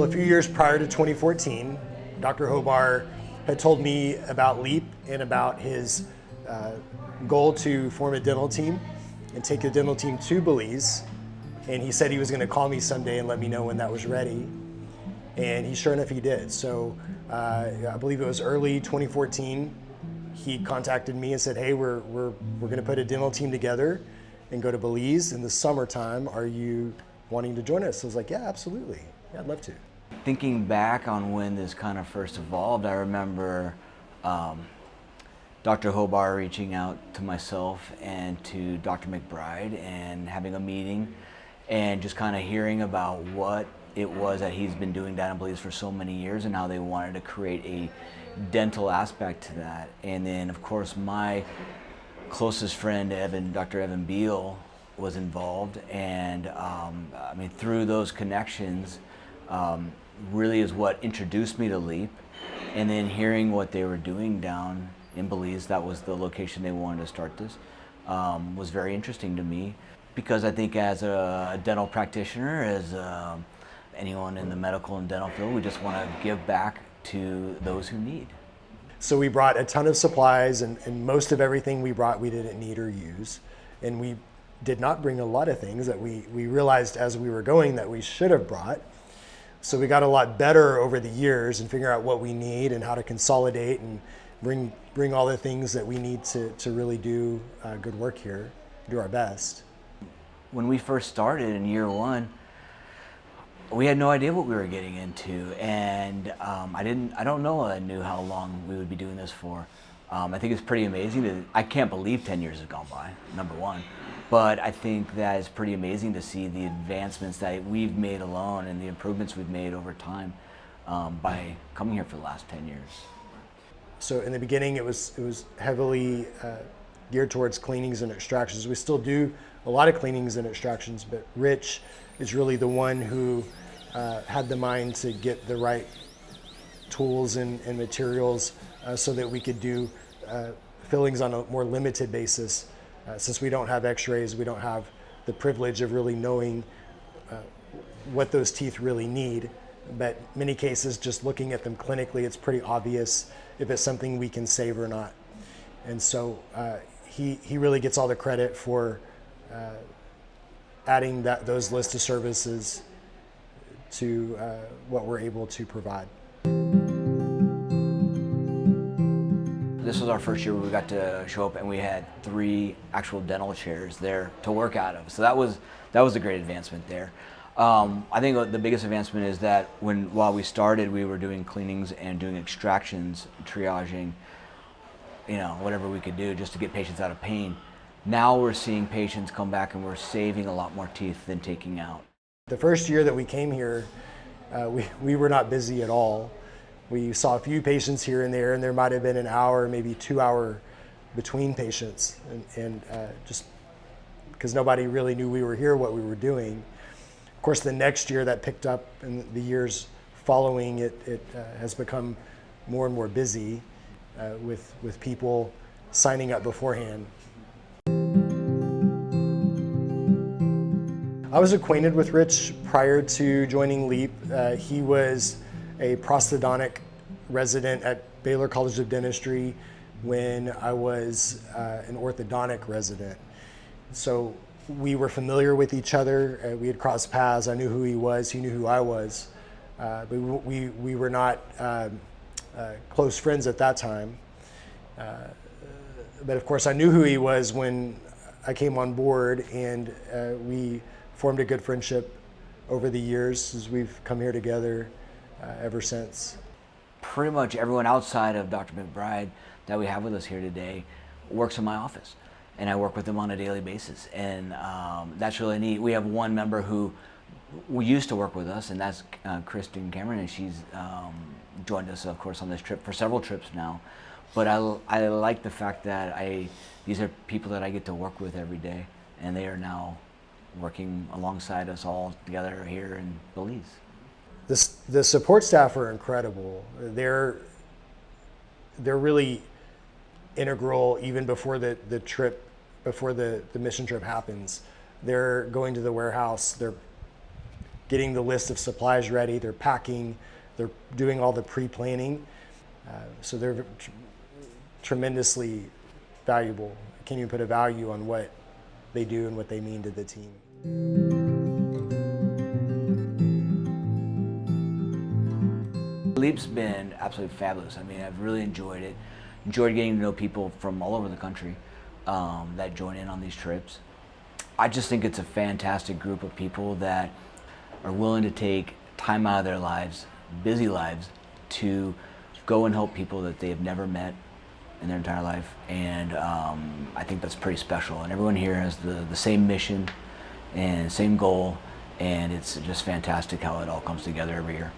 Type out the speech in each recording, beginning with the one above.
Well, a few years prior to 2014, Dr. Hobar had told me about LEAP and about his goal to form a dental team and take the dental team to Belize. And he said he was going to call me someday and let me know when that was ready. And sure enough, he did. So I believe it was early 2014. He contacted me and said, "Hey, we're going to put a dental team together and go to Belize in the summertime. Are you wanting to join us?" I was like, "Yeah, absolutely. Yeah, I'd love to." Thinking back on when this kind of first evolved, I remember Dr. Hobar reaching out to myself and to Dr. McBride and having a meeting and just kind of hearing about what it was that he's been doing down in Belize for so many years and how they wanted to create a dental aspect to that. And then, of course, my closest friend, Dr. Evan Beal, was involved. And I mean, through those connections, really is what introduced me to LEAP. And then hearing what they were doing down in Belize, that was the location they wanted to start this, was very interesting to me. Because I think as a dental practitioner, as anyone in the medical and dental field, we just want to give back to those who need. So we brought a ton of supplies, and most of everything we brought we didn't need or use. And we did not bring a lot of things that we realized as we were going that we should have brought. So we got a lot better over the years and figure out what we need and how to consolidate and bring all the things that we need to really do good work here, do our best. When we first started in year one, we had no idea what we were getting into, and I don't know I knew how long we would be doing this for. I think it's pretty amazing I can't believe 10 years have gone by, number one. But I think that it's pretty amazing to see the advancements that we've made alone and the improvements we've made over time by coming here for the last 10 years. So in the beginning, it was heavily geared towards cleanings and extractions. We still do a lot of cleanings and extractions, but Rich is really the one who had the mind to get the right tools and materials so that we could do fillings on a more limited basis. Since we don't have x-rays, we don't have the privilege of really knowing what those teeth really need. But in many cases, just looking at them clinically, it's pretty obvious if it's something we can save or not. And so he really gets all the credit for adding those list of services to what we're able to provide. This was our first year where we got to show up and we had 3 actual dental chairs there to work out of. So that was a great advancement there. I think the biggest advancement is that while we started, we were doing cleanings and doing extractions, triaging, whatever we could do just to get patients out of pain. Now we're seeing patients come back and we're saving a lot more teeth than taking out. The first year that we came here, we were not busy at all. We saw a few patients here and there might have been an hour, maybe 2 hour between patients, and just because nobody really knew we were here, what we were doing. Of course, the next year that picked up, and the years following it has become more and more busy with people signing up beforehand. I was acquainted with Rich prior to joining LEAP. He was a prosthodontic resident at Baylor College of Dentistry when I was an orthodontic resident. So we were familiar with each other. We had crossed paths. I knew who he was. He knew who I was. But we were not close friends at that time. But of course, I knew who he was when I came on board, and we formed a good friendship over the years as we've come here together ever since. Pretty much everyone outside of Dr. McBride that we have with us here today works in my office, and I work with them on a daily basis, and that's really neat. We have one member who used to work with us, and that's Kristen Cameron, and she's joined us, of course, on this trip for several trips now. But I like the fact that these are people that I get to work with every day, and they are now working alongside us all together here in Belize. The support staff are incredible. They're really integral even before the trip, before the mission trip happens. They're going to the warehouse, they're getting the list of supplies ready, they're packing, they're doing all the pre-planning. So they're tremendously valuable. I can't even put a value on what they do and what they mean to the team. Leap's been absolutely fabulous. I mean, I've really enjoyed it. Enjoyed getting to know people from all over the country that join in on these trips. I just think it's a fantastic group of people that are willing to take time out of their lives, busy lives, to go and help people that they have never met in their entire life. And I think that's pretty special. And everyone here has the same mission and same goal. And it's just fantastic how it all comes together every year.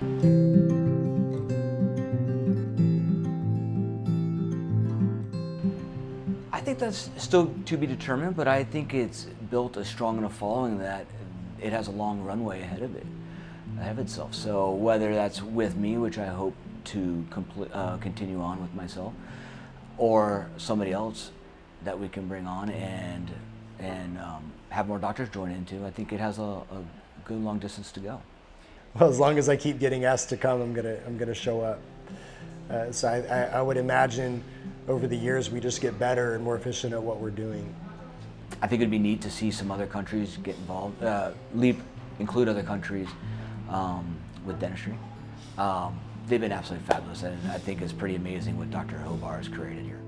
I think that's still to be determined, but I think it's built a strong enough following that it has a long runway ahead of itself. So whether that's with me, which I hope to continue on with myself, or somebody else that we can bring on and have more doctors join into, I think it has a good long distance to go. Well, as long as I keep getting asked to come, I'm gonna show up. So I would imagine over the years we just get better and more efficient at what we're doing. I think it'd be neat to see some other countries get involved. LEAP include other countries with dentistry. They've been absolutely fabulous, and I think it's pretty amazing what Dr. Hovar has created here.